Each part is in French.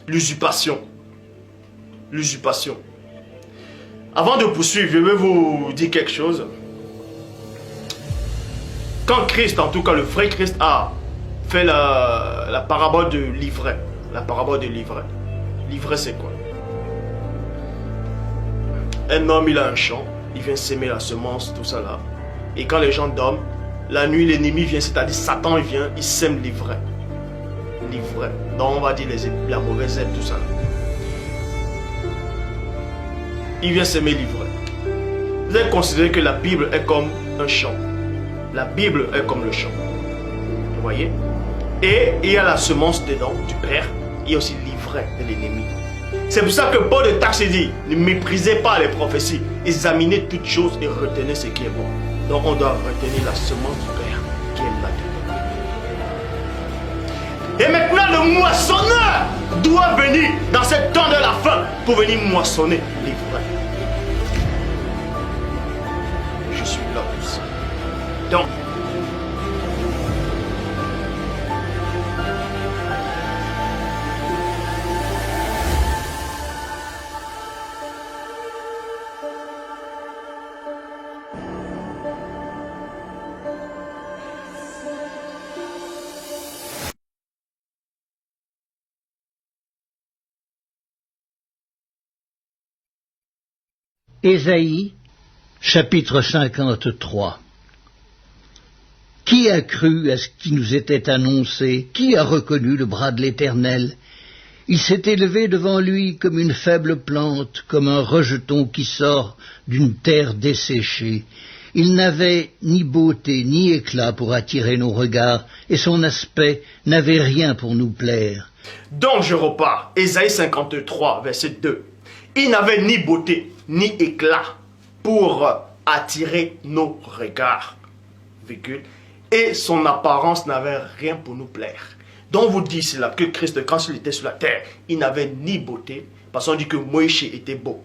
L'usurpation. L'usurpation. Avant de poursuivre, je vais vous dire quelque chose. Quand Christ, en tout cas le vrai Christ, a fait la parabole de l'ivraie. La parabole de l'ivraie. L'ivraie, c'est quoi? Un homme, il a un champ, il vient s'aimer la semence, tout ça là. Et quand les gens dorment, la nuit, l'ennemi vient, c'est-à-dire Satan, il vient, il sème l'ivraie. L'ivraie. Donc on va dire la mauvaise herbe, tout ça là. Il vient s'aimer l'ivraie. Vous avez considéré que la Bible est comme un champ. La Bible est comme le champ. Vous voyez? Et il y a la semence dedans, du Père. Il y a aussi l'ivraie de l'ennemi. C'est pour ça que Paul de Tarse dit, ne méprisez pas les prophéties, examinez toutes choses et retenez ce qui est bon. Donc on doit retenir la semence du Père qui est là-dedans. Et maintenant le moissonneur doit venir dans ce temps de la fin pour venir moissonner l'ivraie. Je suis là aussi. Donc, Ésaïe, chapitre 53. Qui a cru à ce qui nous était annoncé? Qui a reconnu le bras de l'Éternel? Il s'est élevé devant lui comme une faible plante, comme un rejeton qui sort d'une terre desséchée. Il n'avait ni beauté ni éclat pour attirer nos regards, et son aspect n'avait rien pour nous plaire. Donc je repars, Ésaïe 53, verset 2. Il n'avait ni beauté, ni éclat pour attirer nos regards, virgule, et son apparence n'avait rien pour nous plaire. Donc vous dit cela, que Christ, quand il était sur la terre, il n'avait ni beauté, parce qu'on dit que Moïse était beau,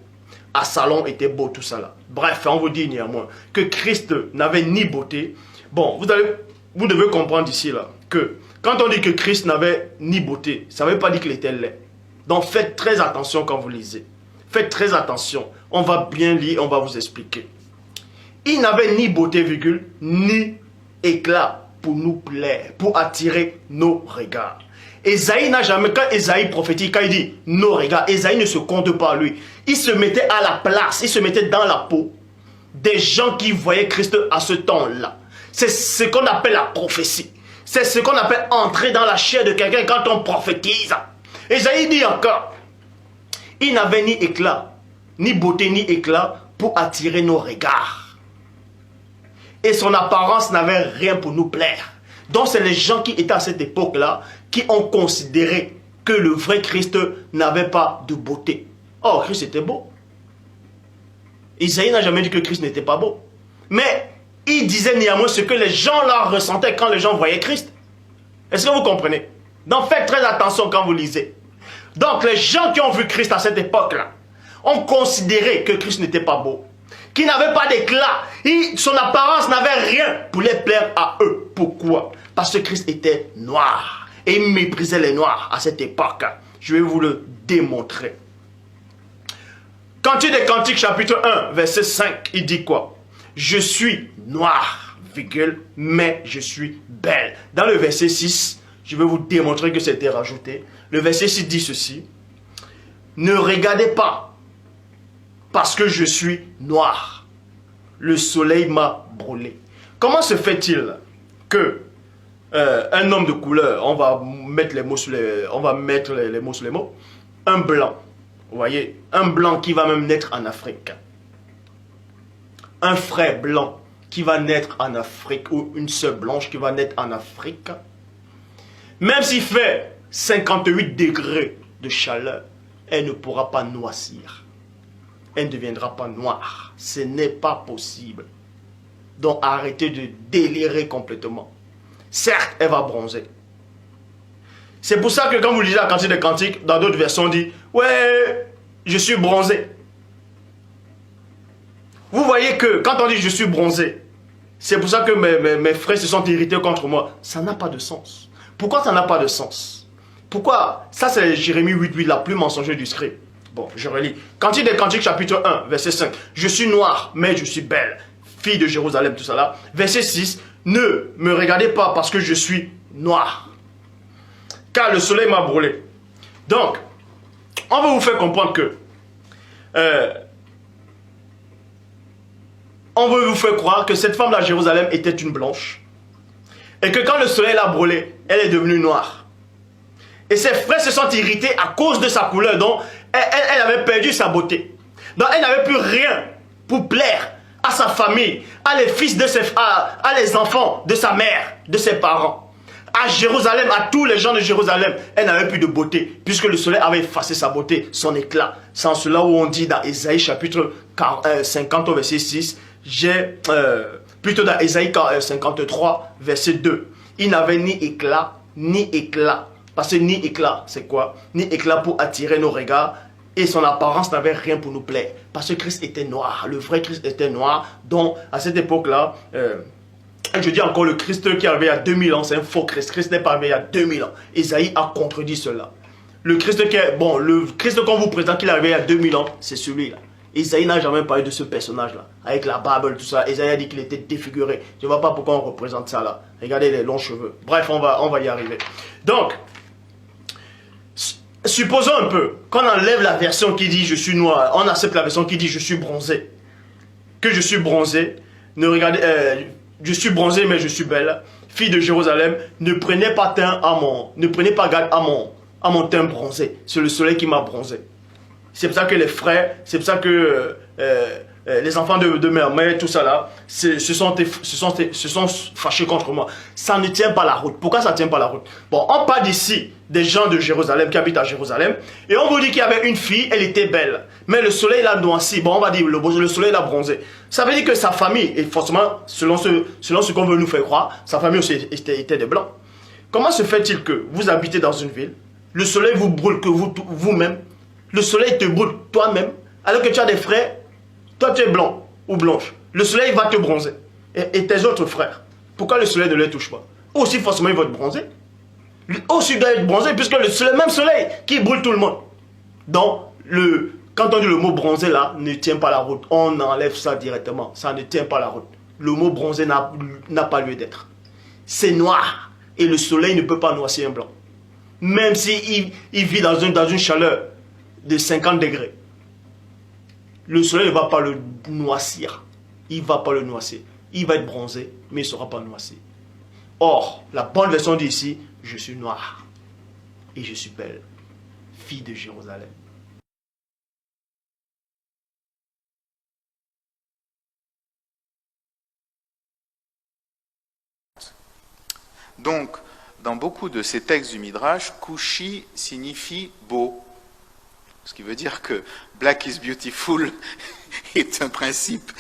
Absalom était beau, tout ça là. Bref, on vous dit néanmoins que Christ n'avait ni beauté. Bon, vous devez comprendre ici là, que quand on dit que Christ n'avait ni beauté, ça ne veut pas dire qu'il était laid. Donc faites très attention quand vous lisez. Faites très attention. On va bien lire, on va vous expliquer. Il n'avait ni beauté, virgule, ni éclat pour nous plaire, pour attirer nos regards. Ésaïe n'a jamais, quand Ésaïe prophétique, quand il dit nos regards, Ésaïe ne se compte pas lui. Il se mettait à la place, il se mettait dans la peau des gens qui voyaient Christ à ce temps-là. C'est ce qu'on appelle la prophétie. C'est ce qu'on appelle entrer dans la chair de quelqu'un quand on prophétise. Ésaïe dit encore, il n'avait ni éclat, ni beauté, ni éclat pour attirer nos regards. Et son apparence n'avait rien pour nous plaire. Donc c'est les gens qui étaient à cette époque-là qui ont considéré que le vrai Christ n'avait pas de beauté. Oh, Christ était beau. Isaïe n'a jamais dit que Christ n'était pas beau. Mais il disait néanmoins ce que les gens là ressentaient quand les gens voyaient Christ. Est-ce que vous comprenez? Donc faites très attention quand vous lisez. Donc les gens qui ont vu Christ à cette époque-là ont considéré que Christ n'était pas beau, qu'il n'avait pas d'éclat, son apparence n'avait rien pour les plaire à eux. Pourquoi? Parce que Christ était noir et il méprisait les noirs à cette époque. Je vais vous le démontrer. Cantique des Cantiques chapitre 1 verset 5, il dit quoi? Je suis noir, virgule, mais je suis belle. Dans le verset 6, je vais vous démontrer que c'était rajouté. Le verset 6 dit ceci. Ne regardez pas, parce que je suis noir. Le soleil m'a brûlé. Comment se fait-il que un homme de couleur, on va mettre les mots sur les mots sur les mots, un blanc, vous voyez, un blanc qui va même naître en Afrique, un frère blanc qui va naître en Afrique, ou une sœur blanche qui va naître en Afrique, même s'il fait 58 degrés de chaleur, elle ne pourra pas noircir. Elle ne deviendra pas noire. Ce n'est pas possible. Donc arrêtez de délirer complètement. Certes, elle va bronzer. C'est pour ça que quand vous lisez la Cantique des Cantiques, dans d'autres versions, on dit « Ouais, je suis bronzé ». Vous voyez que quand on dit « je suis bronzé », c'est pour ça que mes frères se sont irrités contre moi. Ça n'a pas de sens. Pourquoi ça n'a pas de sens? Pourquoi? Ça, c'est Jérémie 8:8, la plus mensongère du script. Bon, je relis. Cantique des Cantiques, chapitre 1, verset 5. Je suis noir, mais je suis belle. Fille de Jérusalem, tout ça là. Verset 6. Ne me regardez pas parce que je suis noir, car le soleil m'a brûlé. Donc, on va vous faire comprendre que on veut vous faire croire que cette femme-là, Jérusalem, était une blanche. Et que quand le soleil l'a brûlée, elle est devenue noire. Et ses frères se sont irrités à cause de sa couleur. Donc, elle avait perdu sa beauté. Donc, elle n'avait plus rien pour plaire à sa famille, à les fils de à les enfants de sa mère, de ses parents. À Jérusalem, à tous les gens de Jérusalem, elle n'avait plus de beauté, puisque le soleil avait effacé sa beauté, son éclat. C'est en cela où on dit dans Ésaïe chapitre 50 au verset 6, plutôt dans Ésaïe 53 verset 2, il n'avait ni éclat, ni éclat. Parce que ni éclat, c'est quoi? Ni éclat pour attirer nos regards, et son apparence n'avait rien pour nous plaire. Parce que Christ était noir, le vrai Christ était noir. Donc à cette époque-là, je dis encore, le Christ qui est arrivé il y a 2000 ans, c'est un faux Christ. Christ n'est pas arrivé il y a 2000 ans. Ésaïe a contredit cela. Le Christ le Christ qu'on vous présente qui est arrivé il y a 2000 ans, c'est celui-là. Ésaïe n'a jamais parlé de ce personnage-là. Avec la barbe, tout ça. Ésaïe a dit qu'il était défiguré. Je ne vois pas pourquoi on représente ça là. Regardez les longs cheveux. Bref, on va y arriver. Donc, supposons un peu qu'on enlève la version qui dit je suis noir. On accepte la version qui dit je suis bronzé. Que je suis bronzé. Ne regardez... je suis bronzé mais je suis belle. Fille de Jérusalem, ne prenez pas garde à mon teint bronzé. C'est le soleil qui m'a bronzé. C'est pour ça que les frères, c'est pour ça que les enfants de ma mère, tout ça là, se sont fâchés contre moi. Ça ne tient pas la route. Pourquoi ça ne tient pas la route? Bon, on parle d'ici des gens de Jérusalem qui habitent à Jérusalem. Et on vous dit qu'il y avait une fille, elle était belle. Mais le soleil l'a noirci. Bon, on va dire le soleil l'a bronzé. Ça veut dire que sa famille, et forcément, selon ce qu'on veut nous faire croire, sa famille aussi était des blancs. Comment se fait-il que vous habitez dans une ville, le soleil vous brûle que vous-même, le soleil te brûle toi-même, alors que tu as des frères, toi tu es blanc ou blanche, le soleil va te bronzer. Et tes autres frères, pourquoi le soleil ne les touche pas? Aussi forcément ils vont te bronzer. Aussi il doit être bronzé puisque le même soleil qui brûle tout le monde. Donc, quand on dit le mot bronzé là, ne tient pas la route. On enlève ça directement. Ça ne tient pas la route. Le mot bronzé n'a pas lieu d'être. C'est noir. Et le soleil ne peut pas noircir un blanc. Même s'il vit dans une chaleur de 50 degrés. Le soleil ne va pas le noircir. Il ne va pas le noircir. Il va être bronzé, mais il ne sera pas noirci. Or, la bonne version dit ici, je suis noir et je suis belle, fille de Jérusalem. Donc, dans beaucoup de ces textes du Midrash, Kushi signifie beau. Ce qui veut dire que Black is beautiful est un principe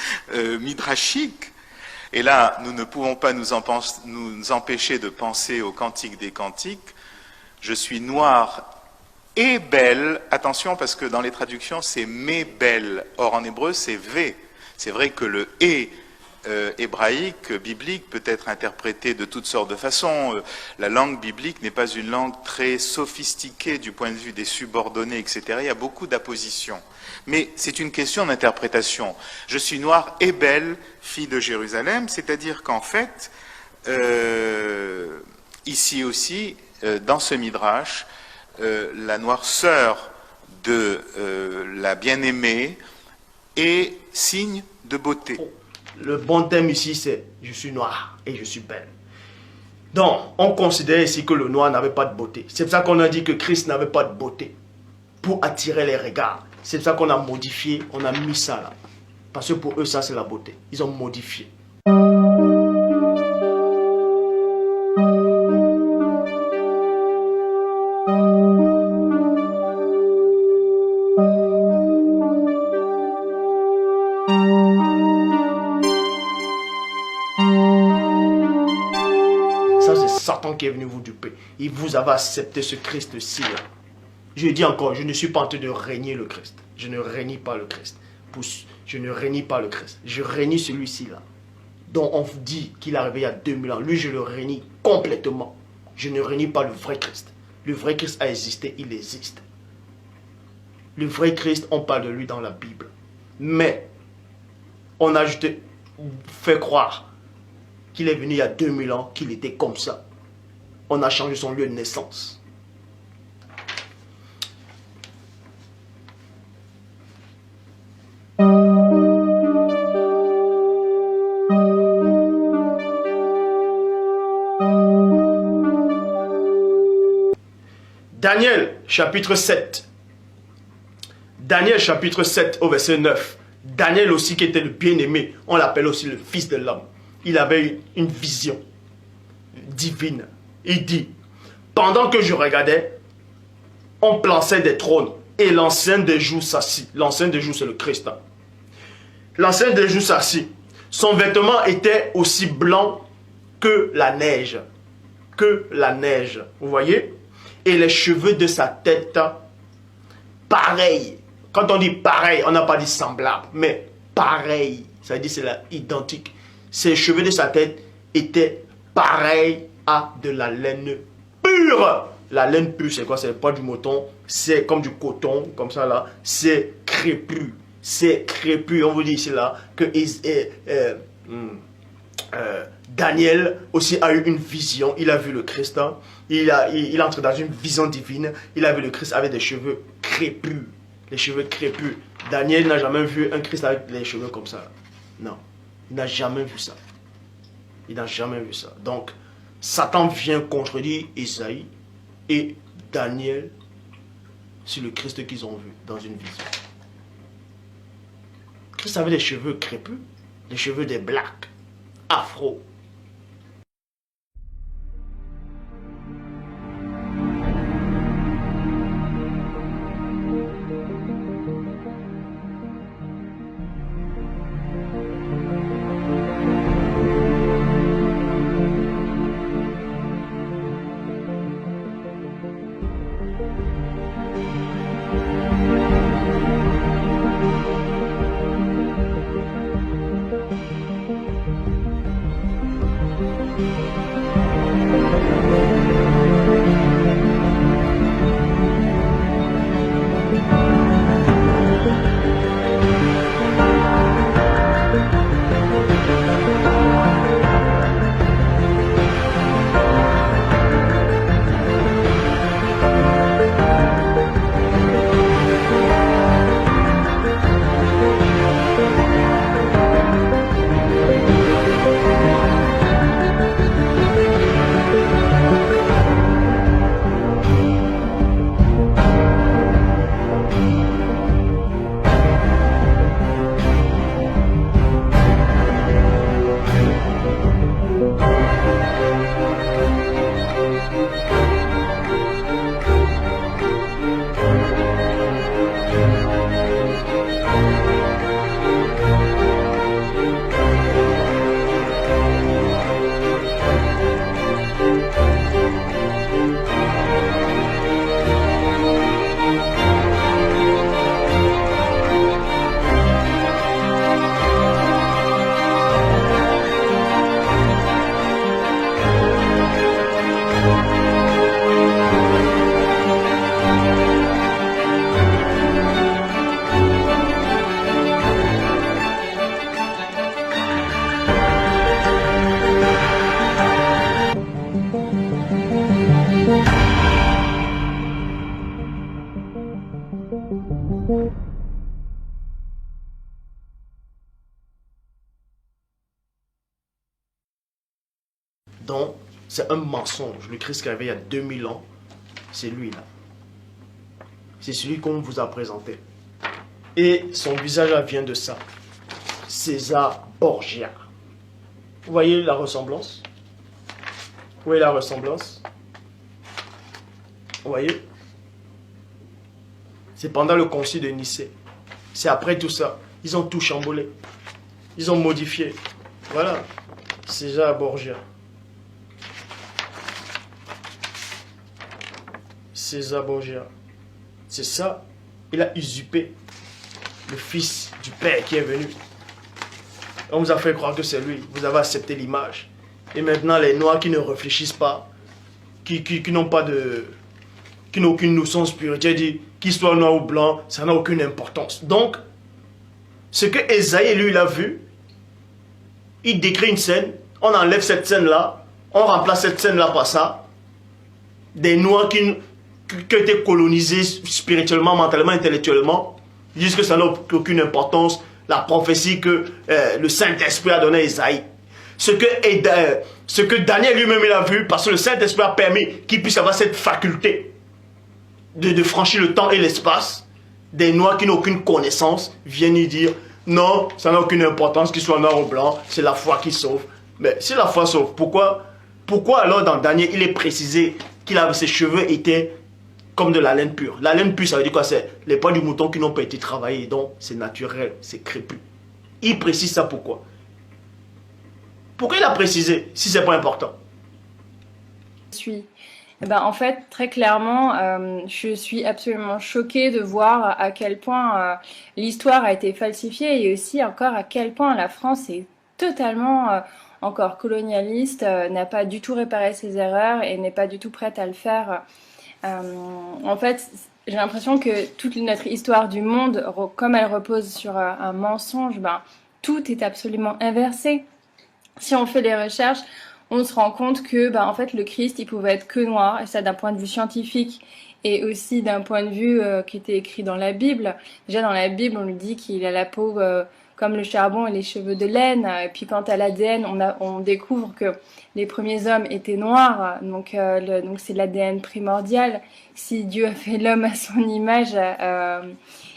midrashique. Et là, nous ne pouvons pas nous empêcher de penser au Cantique des Cantiques. Je suis noire et belle. Attention, parce que dans les traductions, c'est mais belle. Or, en hébreu, c'est v. C'est vrai que le et hébraïque, biblique, peut être interprété de toutes sortes de façons. La langue biblique n'est pas une langue très sophistiquée du point de vue des subordonnés, etc. Il y a beaucoup d'appositions. Mais c'est une question d'interprétation. Je suis noire et belle, fille de Jérusalem, c'est-à-dire qu'en fait, ici aussi, dans ce midrash, la noirceur de la bien-aimée est signe de beauté. Le bon thème ici, c'est « je suis noir et je suis belle ». Donc, on considère ici que le noir n'avait pas de beauté. C'est pour ça qu'on a dit que Christ n'avait pas de beauté pour attirer les regards. C'est pour ça qu'on a modifié, on a mis ça là. Parce que pour eux, ça c'est la beauté. Ils ont modifié. Ça c'est Satan qui est venu vous duper. Il vous avait accepté ce Christ-ci là. Je dis encore, je ne suis pas en train de régner le Christ. Je ne renie pas le Christ. Je ne renie pas le Christ. Je renie celui-ci là. Dont on dit qu'il est arrivé il y a 2000 ans. Lui, je le renie complètement. Je ne renie pas le vrai Christ. Le vrai Christ a existé, il existe. Le vrai Christ, on parle de lui dans la Bible. Mais, on a juste fait croire qu'il est venu il y a 2000 ans, qu'il était comme ça. On a changé son lieu de naissance. Daniel, chapitre 7. Daniel, chapitre 7, au verset 9. Daniel aussi, qui était le bien-aimé, on l'appelle aussi le fils de l'homme. Il avait une vision divine. Il dit, pendant que je regardais, on plaçait des trônes et l'ancien des jours s'assit. L'ancien des jours, c'est le Christ. L'ancien des jours s'assit. Son vêtement était aussi blanc que la neige. Que la neige. Vous voyez? Et les cheveux de sa tête, pareil. Quand on dit pareil, on n'a pas dit semblable, mais pareil. Ça veut dire c'est identique. Ses cheveux de sa tête étaient pareils à de la laine pure. La laine pure, c'est quoi? C'est pas du mouton, c'est comme du coton, comme ça là. C'est crépus. C'est crépus. On vous dit ici là que Daniel aussi a eu une vision. Il a vu le Christ. Il entre dans une vision divine. Il a vu le Christ avec des cheveux crépus. Les cheveux crépus. Daniel n'a jamais vu un Christ avec les cheveux comme ça. Non. Il n'a jamais vu ça. Il n'a jamais vu ça. Donc, Satan vient contredire Isaïe et Daniel sur le Christ qu'ils ont vu dans une vision. Christ avait les cheveux crépus, les cheveux des blacks, afro. Donc, c'est un mensonge. Le Christ qui avait il y a 2000 ans, c'est lui là. C'est celui qu'on vous a présenté. Et son visage là vient de ça. César Borgia. Vous voyez la ressemblance? Vous voyez la ressemblance? Vous voyez? C'est pendant le concile de Nicée. C'est après tout ça. Ils ont tout chamboulé. Ils ont modifié. Voilà. César Borgia. César Borgia. C'est ça. Il a usurpé le fils du père qui est venu. On vous a fait croire que c'est lui. Vous avez accepté l'image. Et maintenant, les noirs qui ne réfléchissent pas, qui n'ont pas de qui n'a aucune notion spirituelle, dit qu'il soit noir ou blanc, ça n'a aucune importance. Donc, ce que Esaïe, lui, il a vu, il décrit une scène, on enlève cette scène-là, on remplace cette scène-là par ça. Des Noirs qui ont été colonisés spirituellement, mentalement, intellectuellement, disent que ça n'a aucune importance, la prophétie que le Saint-Esprit a donnée à Esaïe. Ce que Daniel lui-même il a vu, parce que le Saint-Esprit a permis qu'il puisse avoir cette faculté de franchir le temps et l'espace. Des Noirs qui n'ont aucune connaissance viennent lui dire non, ça n'a aucune importance qu'il soit noir ou blanc, c'est la foi qui sauve. Mais si la foi sauve, pourquoi alors dans Daniel il est précisé ses cheveux étaient comme de la laine pure? La laine pure, ça veut dire quoi? C'est les poils du mouton qui n'ont pas été travaillés, donc c'est naturel, c'est crépus. Il précise ça pourquoi? Pourquoi il a précisé si c'est pas important? En fait, très clairement, je suis absolument choquée de voir à quel point l'histoire a été falsifiée et aussi encore à quel point la France est totalement encore colonialiste, n'a pas du tout réparé ses erreurs et n'est pas du tout prête à le faire. En fait, j'ai l'impression que toute notre histoire du monde, comme elle repose sur un mensonge, tout est absolument inversé. Si on fait les recherches, on se rend compte que en fait, le Christ, il pouvait être que noir, et ça d'un point de vue scientifique et aussi d'un point de vue qui était écrit dans la Bible. Déjà dans la Bible, on nous dit qu'il a la peau comme le charbon et les cheveux de laine. Et puis quant à l'ADN, on découvre que les premiers hommes étaient noirs, donc c'est l'ADN primordial. Si Dieu a fait l'homme à son image,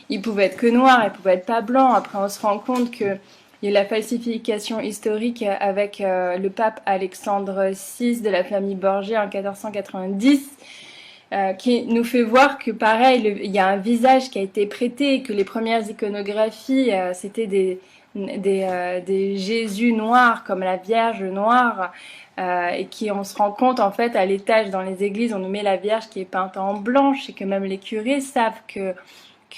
il pouvait être que noir, il pouvait être pas blanc. Après, on se rend compte que il y a eu la falsification historique avec le pape Alexandre VI de la famille Borgia en 1490, qui nous fait voir que pareil, il y a un visage qui a été prêté, que les premières iconographies, c'était des Jésus noirs, comme la Vierge noire, et on se rend compte en fait à l'étage dans les églises, on nous met la Vierge qui est peinte en blanche, et que même les curés savent que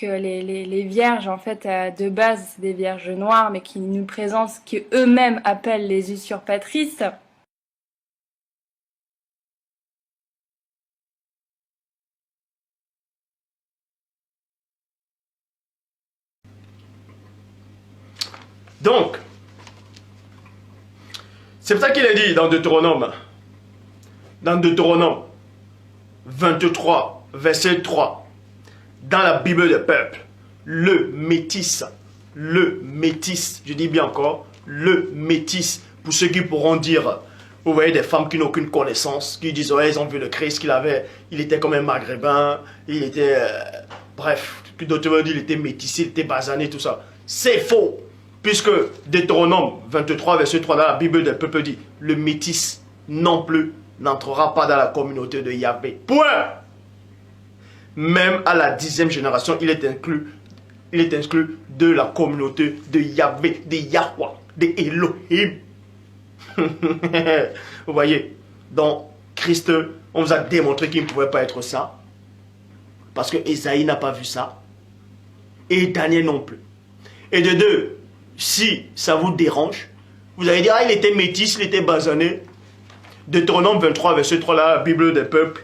les vierges, en fait, de base, c'est des vierges noires, mais qui nous présentent, qu'eux-mêmes appellent les usurpatrices. Donc, c'est pour ça qu'il est dit dans Deutéronome 23, verset 3, dans la Bible des peuples, le métis, je dis bien encore, le métis, pour ceux qui pourront dire, vous voyez des femmes qui n'ont aucune connaissance, qui disent, ouais, ils ont vu le Christ il était comme un maghrébin, il était, bref, d'autres vont dire, il était métissé, il était basané, tout ça. C'est faux, puisque Deutéronome 23, verset 3, dans la Bible des peuples dit, le métis non plus n'entrera pas dans la communauté de Yahvé. Point. Même à la 10e génération, il est inclus de la communauté de Yahvé, de Yahweh, de Elohim. Vous voyez, donc Christ, on vous a démontré qu'il ne pouvait pas être ça, parce que Esaïe n'a pas vu ça, et Daniel non plus. Et de deux, si ça vous dérange, vous allez dire, ah, il était métis, il était basané. Deutéronome 23, verset 3, la Bible des peuples,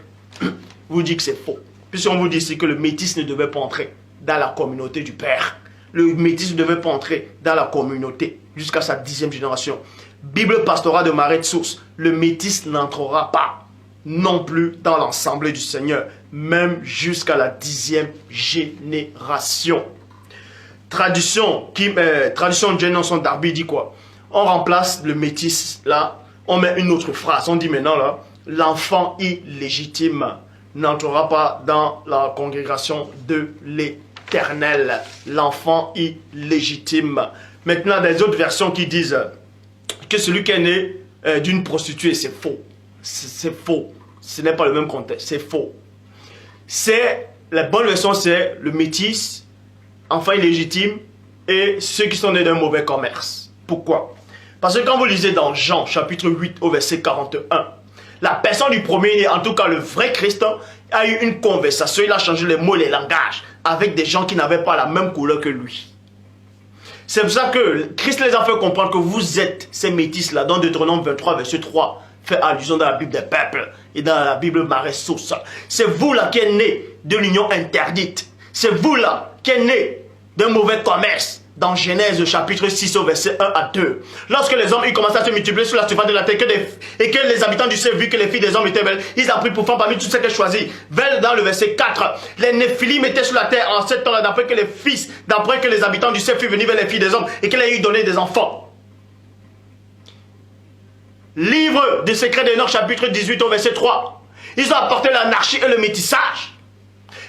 vous dit que c'est faux. Puisqu'on vous dit ici que le métis ne devait pas entrer dans la communauté du Père. Le métis ne devait pas entrer dans la communauté jusqu'à sa 10e génération. Bible pastorale de Marais de Source, le métis n'entrera pas non plus dans l'ensemble du Seigneur, même jusqu'à la 10e génération. Tradition Jenson Darby dit quoi? On remplace le métis là, on met une autre phrase, on dit maintenant là, l'enfant illégitime n'entrera pas dans la congrégation de l'Éternel. L'enfant illégitime. Maintenant, des autres versions qui disent que celui qui est né d'une prostituée, c'est faux. C'est faux. Ce n'est pas le même contexte. C'est faux. La bonne version, c'est le métis, enfant illégitime, et ceux qui sont nés d'un mauvais commerce. Pourquoi? Parce que quand vous lisez dans Jean, chapitre 8, au verset 41, la personne du premier, en tout cas le vrai Christ, a eu une conversation, il a changé les mots et les langages avec des gens qui n'avaient pas la même couleur que lui. C'est pour ça que Christ les a fait comprendre que vous êtes ces métis-là, dans Deutéronome 23, verset 3, fait allusion dans la Bible des peuples. et dans la Bible Marais-Sauce. C'est vous là qui êtes né de l'union interdite. C'est vous là qui êtes né d'un mauvais commerce. Dans Genèse chapitre 6 au verset 1 à 2. Lorsque les hommes ils commençaient à se multiplier sur la surface de la terre et que les habitants du ciel vu que les filles des hommes étaient belles, ils ont pris pour femmes parmi toutes celles qu'elles choisirent. Dans le verset 4, les Néphilim étaient sur la terre en ce temps-là d'après que les habitants du ciel furent venus vers les filles des hommes et qu'elles aient eu donné des enfants. Livre des secrets d'Enoch chapitre 18 au verset 3. Ils ont apporté l'anarchie et le métissage.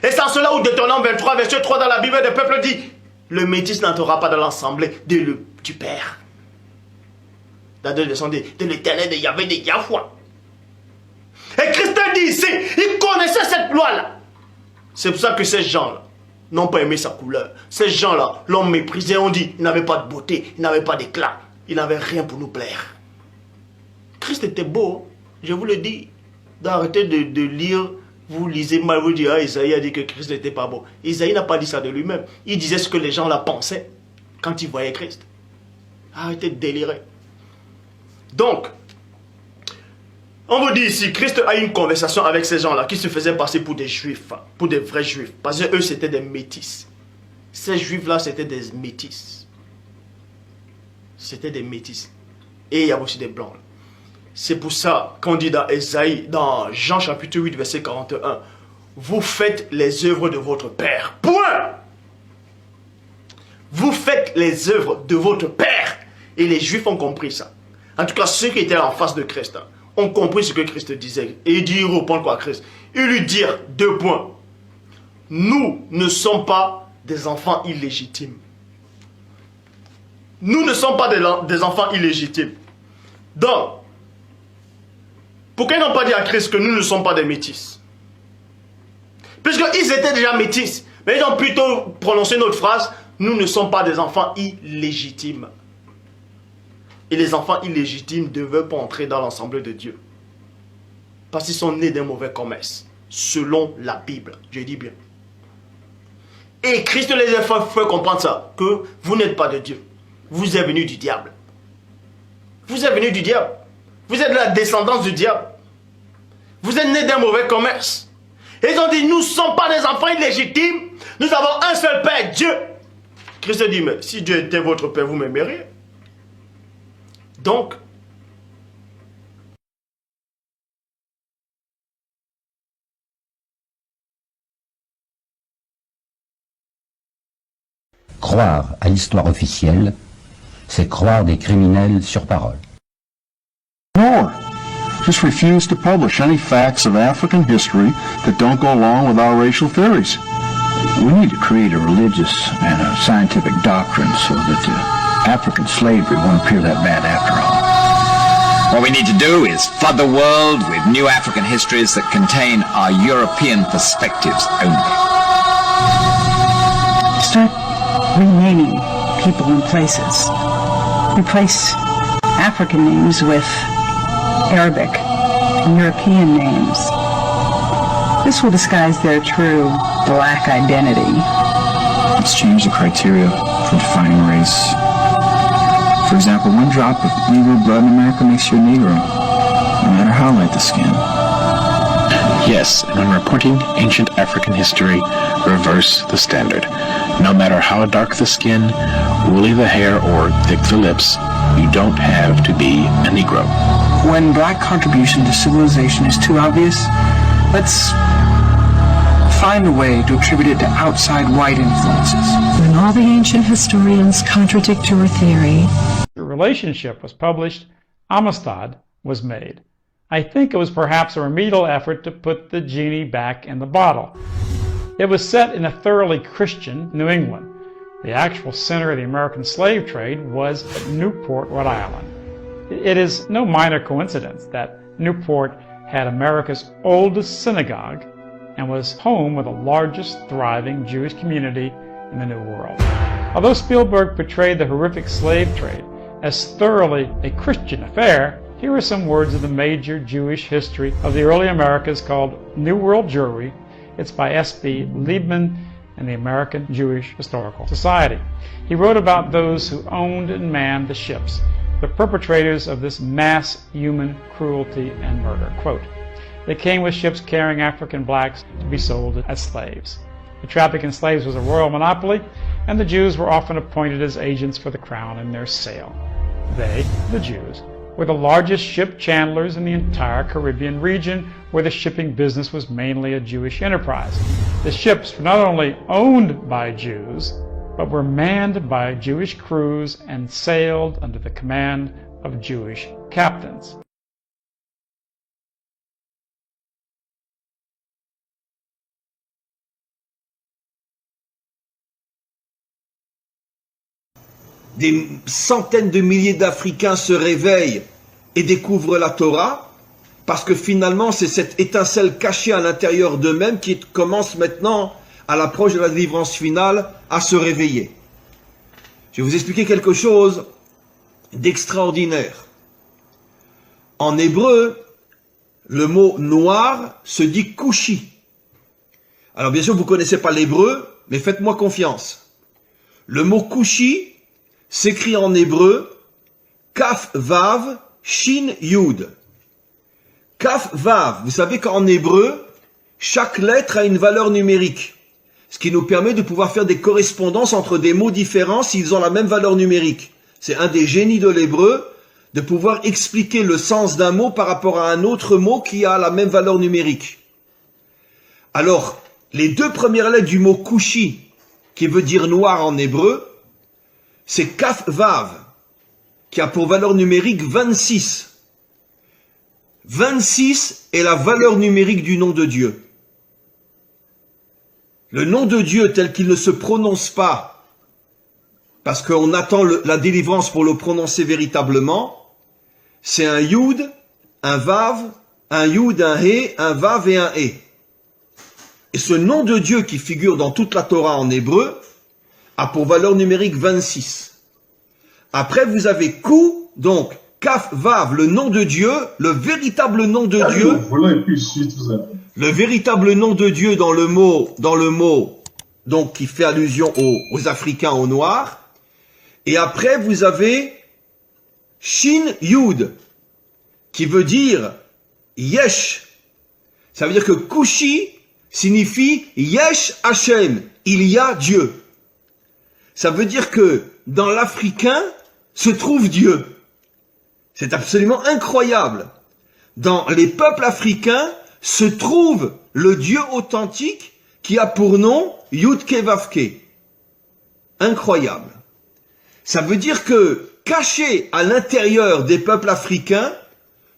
Et c'est en cela où Deutéronome 23 verset 3 dans la Bible des peuples dit: le métis n'entrera pas dans l'assemblée du Père. Dans deux leçons de l'Éternel, de Yahvé, de Yahweh. Et Christ dit ici, il connaissait cette loi-là. C'est pour ça que ces gens-là n'ont pas aimé sa couleur. Ces gens-là l'ont méprisé, on dit, il n'avait pas de beauté, il n'avait pas d'éclat, il n'avait rien pour nous plaire. Christ était beau, je vous le dis. D'arrêter de lire. Vous lisez mal, vous dites, ah, Isaïe a dit que Christ n'était pas beau. Isaïe n'a pas dit ça de lui-même. Il disait ce que les gens là pensaient quand ils voyaient Christ. Arrêtez de délirer. Donc, on vous dit ici, Christ a eu une conversation avec ces gens-là qui se faisaient passer pour des juifs, pour des vrais juifs. Parce que eux, c'était des métis. Ces juifs-là, c'était des métis. C'était des métis. Et il y a aussi des blancs. C'est pour ça qu'on dit dans Esaïe, dans Jean chapitre 8, verset 41, vous faites les œuvres de votre Père. Point. Vous faites les œuvres de votre Père. Et les Juifs ont compris ça. En tout cas, ceux qui étaient en face de Christ ont compris ce que Christ disait. Et il dit, il répond quoi à Christ? Il lui dit 2 points. Nous ne sommes pas des enfants illégitimes. Nous ne sommes pas des enfants illégitimes. Donc, pourquoi ils n'ont pas dit à Christ que nous ne sommes pas des métis? Puisqu'ils étaient déjà métis. Mais ils ont plutôt prononcé notre phrase, nous ne sommes pas des enfants illégitimes. Et les enfants illégitimes ne devaient pas entrer dans l'assemblée de Dieu. Parce qu'ils sont nés d'un mauvais commerce. Selon la Bible. Je dis bien. Et Christ les a fait comprendre ça. Que vous n'êtes pas de Dieu. Vous êtes venus du diable. Vous êtes venus du diable. Vous êtes de la descendance du diable. Vous êtes nés d'un mauvais commerce. Et ils ont dit, nous ne sommes pas des enfants illégitimes. Nous avons un seul Père, Dieu. Christ dit, mais si Dieu était votre Père, vous m'aimeriez. Donc, croire à l'histoire officielle, c'est croire des criminels sur parole. Ignore. Just refuse to publish any facts of African history that don't go along with our racial theories. We need to create a religious and a scientific doctrine so that African slavery won't appear that bad after all. What we need to do is flood the world with new African histories that contain our European perspectives only. Start renaming people and places. Replace African names with Arabic and European names. This will disguise their true black identity. Let's change the criteria for defining race. For example, 1 drop of Negro blood in America makes you a Negro, no matter how light the skin. Yes, and when reporting ancient African history, reverse the standard. No matter how dark the skin, woolly the hair, or thick the lips, you don't have to be a Negro. When black contribution to civilization is too obvious, let's find a way to attribute it to outside white influences. When all the ancient historians contradict your theory. The relationship was published, Amistad was made. I think it was perhaps a remedial effort to put the genie back in the bottle. It was set in a thoroughly Christian New England. The actual center of the American slave trade was at Newport, Rhode Island. It is no minor coincidence that Newport had America's oldest synagogue and was home of the largest thriving Jewish community in the New World. Although Spielberg portrayed the horrific slave trade as thoroughly a Christian affair, here are some words of the major Jewish history of the early Americas called New World Jewry. It's by S.B. Liebman and the American Jewish Historical Society. He wrote about those who owned and manned the ships, the perpetrators of this mass human cruelty and murder. Quote, They came with ships carrying African blacks to be sold as slaves. The traffic in slaves was a royal monopoly, and the Jews were often appointed as agents for the crown in their sale. They, the Jews, were the largest ship chandlers in the entire Caribbean region, where the shipping business was mainly a Jewish enterprise. The ships were not only owned by Jews, but were manned by Jewish crews and sailed under the command of Jewish captains. Des centaines de milliers d'Africains se réveillent et découvrent la Torah, parce que finalement c'est cette étincelle cachée à l'intérieur d'eux-mêmes qui commence maintenant, à l'approche de la délivrance finale, à se réveiller. Je vais vous expliquer quelque chose d'extraordinaire. En hébreu, le mot noir se dit kushi. Alors bien sûr vous ne connaissez pas l'hébreu, mais faites-moi confiance. Le mot kushi s'écrit en hébreu Kaf Vav Shin Yud. Kaf Vav, vous savez qu'en hébreu, chaque lettre a une valeur numérique, ce qui nous permet de pouvoir faire des correspondances entre des mots différents s'ils ont la même valeur numérique. C'est un des génies de l'hébreu, de pouvoir expliquer le sens d'un mot par rapport à un autre mot qui a la même valeur numérique. Alors, les deux premières lettres du mot kushi, qui veut dire noir en hébreu, c'est Kaf Vav, qui a pour valeur numérique 26. 26 est la valeur numérique du nom de Dieu. Le nom de Dieu tel qu'il ne se prononce pas, parce qu'on attend la délivrance pour le prononcer véritablement, c'est un Yud, un Vav, un Yud, un He, un Vav et un He. Et ce nom de Dieu qui figure dans toute la Torah en hébreu a pour valeur numérique 26. Après, vous avez Kou, donc Kaf Vav, le nom de Dieu, le véritable nom de Dieu. Le véritable nom de Dieu dans le mot, donc qui fait allusion aux Africains, aux Noirs. Et après, vous avez Shin Yud, qui veut dire Yesh. Ça veut dire que Kushi signifie Yesh Hashem, il y a Dieu. Ça veut dire que dans l'Africain se trouve Dieu. C'est absolument incroyable. Dans les peuples africains se trouve le Dieu authentique qui a pour nom Yudke Vavke. Incroyable. Ça veut dire que caché à l'intérieur des peuples africains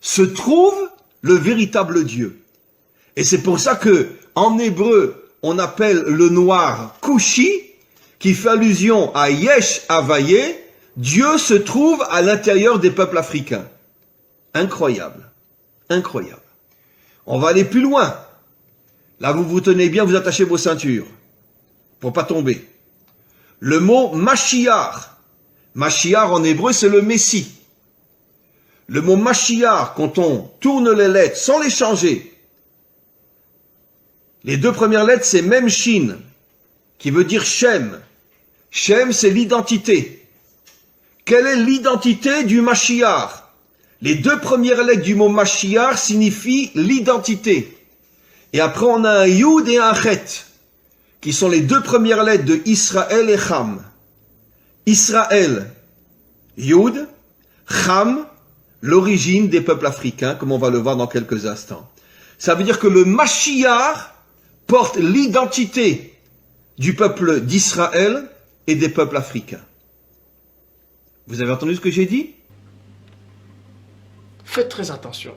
se trouve le véritable Dieu. Et c'est pour ça que en hébreu on appelle le noir Kushi, qui fait allusion à Yesh Havaye, Dieu se trouve à l'intérieur des peuples africains. Incroyable. Incroyable. On va aller plus loin. Là, vous vous tenez bien, vous attachez vos ceintures pour pas tomber. Le mot Mashiach. Mashiach en hébreu, c'est le Messie. Le mot Mashiach, quand on tourne les lettres sans les changer, les deux premières lettres, c'est Mem Shin, qui veut dire Shem. Shem, c'est l'identité. Quelle est l'identité du Mashiach? Les deux premières lettres du mot Mashiach signifient l'identité. Et après, on a un Yud et un Chet, qui sont les deux premières lettres de Israël et Cham. Israël, Yud, Cham, l'origine des peuples africains, comme on va le voir dans quelques instants. Ça veut dire que le Mashiach porte l'identité du peuple d'Israël et des peuples africains. Vous avez entendu ce que j'ai dit? Faites très attention.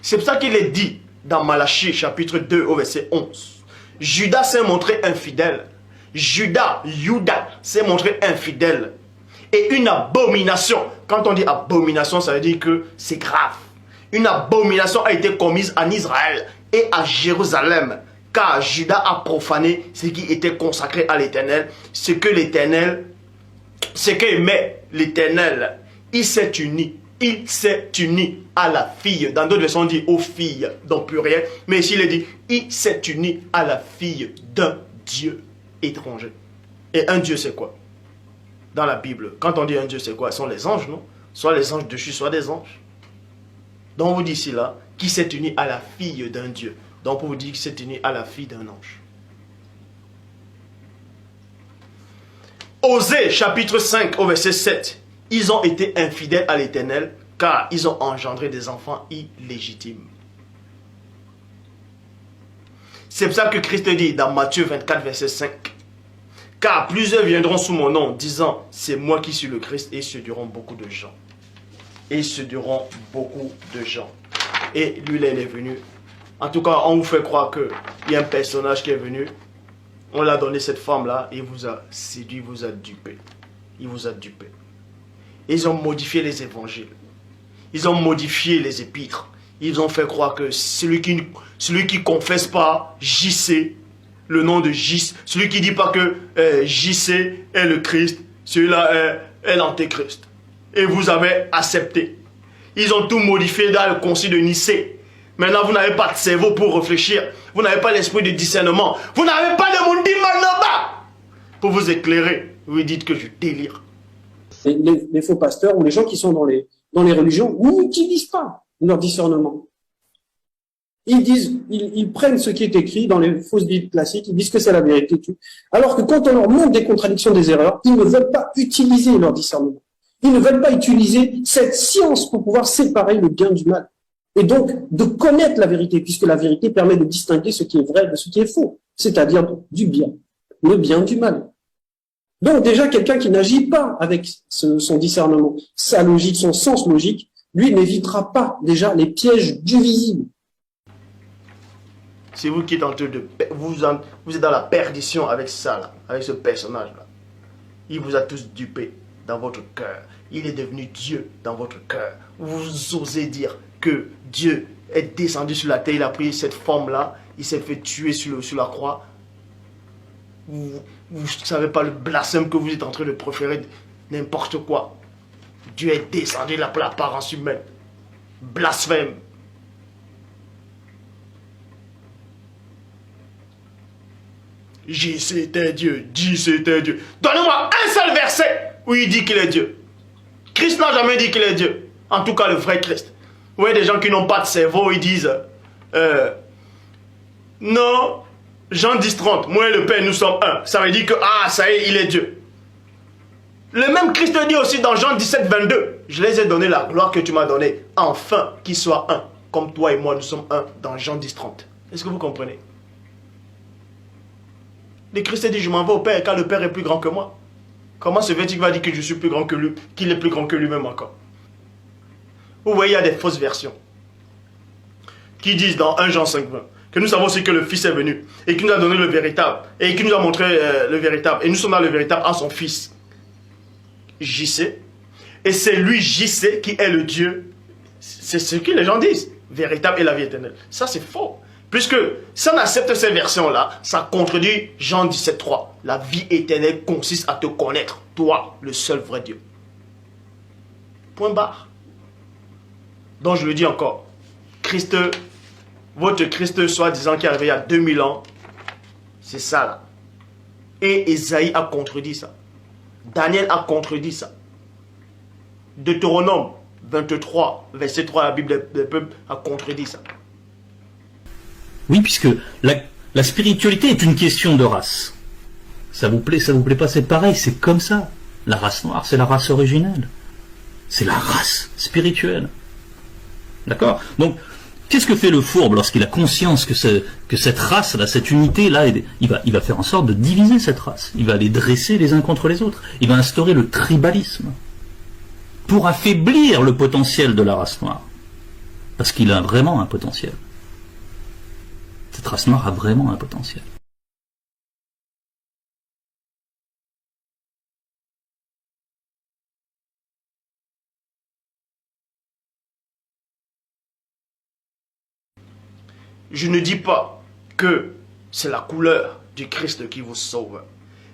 C'est pour ça qu'il est dit dans Malachie chapitre 2 au verset 11. Judas s'est montré infidèle. Judas s'est montré infidèle. Et une abomination. Quand on dit abomination, ça veut dire que c'est grave. Une abomination a été commise en Israël et à Jérusalem. Car Judas a profané ce qui était consacré à l'Éternel. Ce que aimait l'Éternel. Il s'est uni. Il s'est uni à la fille. Dans d'autres versions, on dit aux filles, donc pluriel. Mais ici, il est dit, il s'est uni à la fille d'un Dieu étranger. Et un Dieu, c'est quoi? Dans la Bible, quand on dit un Dieu, c'est quoi? Ce sont les anges, non? Soit les anges dessus, soit des anges. Donc on vous dit ici là, qui s'est uni à la fille d'un Dieu. Donc on vous dit qu'il s'est uni à la fille d'un ange. Osée chapitre 5 au verset 7. Ils ont été infidèles à l'Éternel car ils ont engendré des enfants illégitimes. C'est pour ça que Christ dit dans Matthieu 24 verset 5. Car plusieurs viendront sous mon nom disant c'est moi qui suis le Christ et ils séduiront beaucoup de gens. Et ils séduiront beaucoup de gens. Et lui là il est venu. En tout cas on vous fait croire qu'il y a un personnage qui est venu. On l'a donné cette femme-là, et il vous a séduit, il vous a dupé. Il vous a dupé. Ils ont modifié les évangiles. Ils ont modifié les épîtres. Ils ont fait croire que celui qui confesse pas JC, le nom de JC, celui qui dit pas que JC est le Christ, celui-là est l'antéchrist. Et vous avez accepté. Ils ont tout modifié dans le concile de Nicée. Maintenant, vous n'avez pas de cerveau pour réfléchir. Vous n'avez pas l'esprit de discernement. Vous n'avez pas de Mundi Manoba pour vous éclairer. Vous dites que je délire. Les faux pasteurs ou les gens qui sont dans les religions n'utilisent pas leur discernement. Ils prennent ce qui est écrit dans les fausses bibles classiques, ils disent que c'est la vérité. Alors que quand on leur montre des contradictions, des erreurs, ils ne veulent pas utiliser leur discernement. Ils ne veulent pas utiliser cette science pour pouvoir séparer le bien du mal. Et donc, de connaître la vérité, puisque la vérité permet de distinguer ce qui est vrai de ce qui est faux, c'est-à-dire du bien, le bien du mal. Donc déjà, quelqu'un qui n'agit pas avec son discernement, sa logique, son sens logique, lui n'évitera pas déjà les pièges du visible. C'est vous qui êtes en train de... Vous êtes dans la perdition avec ça, là, avec ce personnage-là. Il vous a tous dupé dans votre cœur. Il est devenu Dieu dans votre cœur. Vous osez dire que Dieu est descendu sur la terre, il a pris cette forme-là, il s'est fait tuer sur la croix. Vous ne savez pas le blasphème que vous êtes en train de proférer, n'importe quoi. Dieu est descendu là pour l'apparence humaine. Blasphème. JC est Dieu, JC est Dieu. Donnez-moi un seul verset où il dit qu'il est Dieu. Christ n'a jamais dit qu'il est Dieu. En tout cas, le vrai Christ. Vous voyez des gens qui n'ont pas de cerveau, ils disent non, Jean 10:30, moi et le Père, nous sommes un. Ça veut dire que, ça y est, il est Dieu. Le même Christ dit aussi dans Jean 17:22, je les ai donné la gloire que tu m'as donnée, enfin qu'ils soient un, comme toi et moi, nous sommes un, dans Jean 10:30. Est-ce que vous comprenez? Le Christ dit, je m'en vais au Père, car le Père est plus grand que moi. Comment se fait-il qu'il va dire que je suis plus grand que lui, qu'il est plus grand que lui-même encore? Vous voyez, il y a des fausses versions qui disent dans 1 Jean 5:20 que nous savons aussi que le Fils est venu et qu'il nous a donné le véritable et qu'il nous a montré le véritable. Et nous sommes dans le véritable en son Fils, JC. Et c'est lui, JC, qui est le Dieu. C'est ce que les gens disent. Véritable et la vie éternelle. Ça, c'est faux. Puisque si on accepte ces versions-là, ça contredit Jean 17:3. La vie éternelle consiste à te connaître, toi, le seul vrai Dieu. Point barre. Donc je le dis encore, Christ, votre Christ soi-disant qui est arrivé il y a 2000 ans, c'est ça là. Et Ésaïe a contredit ça. Daniel a contredit ça. Deutéronome 23, verset 3, la Bible des peuples a contredit ça. Oui, puisque la spiritualité est une question de race. Ça vous plaît pas, c'est pareil, c'est comme ça. La race noire, c'est la race originelle. C'est la race spirituelle. D'accord? Donc, qu'est-ce que fait le fourbe lorsqu'il a conscience que cette race-là, cette unité-là, il va faire en sorte de diviser cette race. Il va les dresser les uns contre les autres. Il va instaurer le tribalisme pour affaiblir le potentiel de la race noire. Parce qu'il a vraiment un potentiel. Cette race noire a vraiment un potentiel. Je ne dis pas que c'est la couleur du Christ qui vous sauve.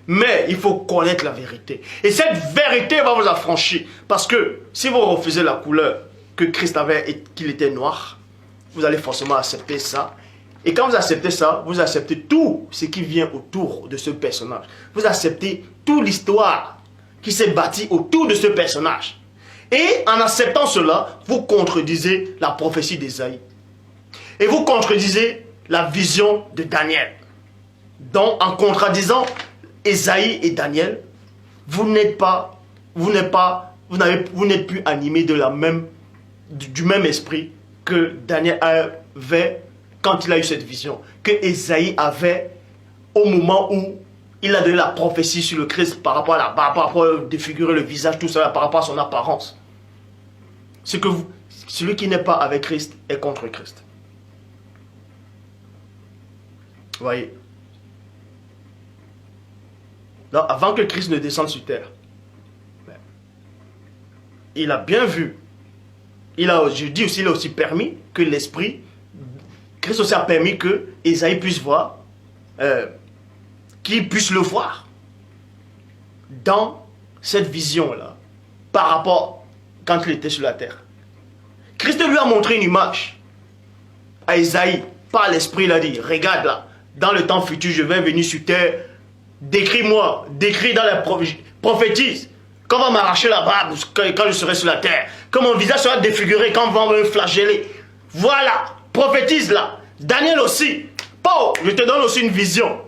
Mais il faut connaître la vérité. Et cette vérité va vous affranchir. Parce que si vous refusez la couleur que Christ avait et qu'il était noir, vous allez forcément accepter ça. Et quand vous acceptez ça, vous acceptez tout ce qui vient autour de ce personnage. Vous acceptez toute l'histoire qui s'est bâtie autour de ce personnage. Et en acceptant cela, vous contredisez la prophétie d'Ésaïe. Et vous contredisez la vision de Daniel. Donc, en contradisant Ésaïe et Daniel, vous n'êtes plus animé du même esprit que Daniel avait quand il a eu cette vision, que Ésaïe avait au moment où il a donné la prophétie sur le Christ par rapport à défigurer le visage, tout ça, par rapport à son apparence. Celui qui n'est pas avec Christ est contre Christ. Vous voyez? Donc, avant que Christ ne descende sur terre, il a bien vu. Je dis aussi, il a aussi permis que l'esprit, Christ aussi a permis que Ésaïe puisse voir, qu'il puisse le voir dans cette vision-là, par rapport quand il était sur la terre. Christ lui a montré une image à Ésaïe, par l'esprit, il a dit, regarde là, dans le temps futur, je vais venir sur terre, décris-moi, décris dans la prophétise, quand on va m'arracher la barbe quand je serai sur la terre, que mon visage sera défiguré quand on va me flageller. Voilà, prophétise là. Daniel aussi. Paul, je te donne aussi une vision.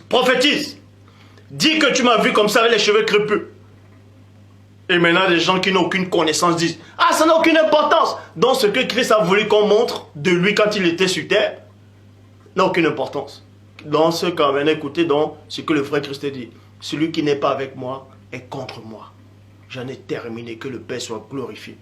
Prophétise. Dis que tu m'as vu comme ça avec les cheveux crépus. Et maintenant, les gens qui n'ont aucune connaissance disent, ah, ça n'a aucune importance. Donc, ce que Christ a voulu qu'on montre de lui quand il était sur terre n'a aucune importance. Dans ce cas, maintenant, écoutez donc ce que le vrai Christ dit. Celui qui n'est pas avec moi est contre moi. J'en ai terminé, que le Père soit glorifié.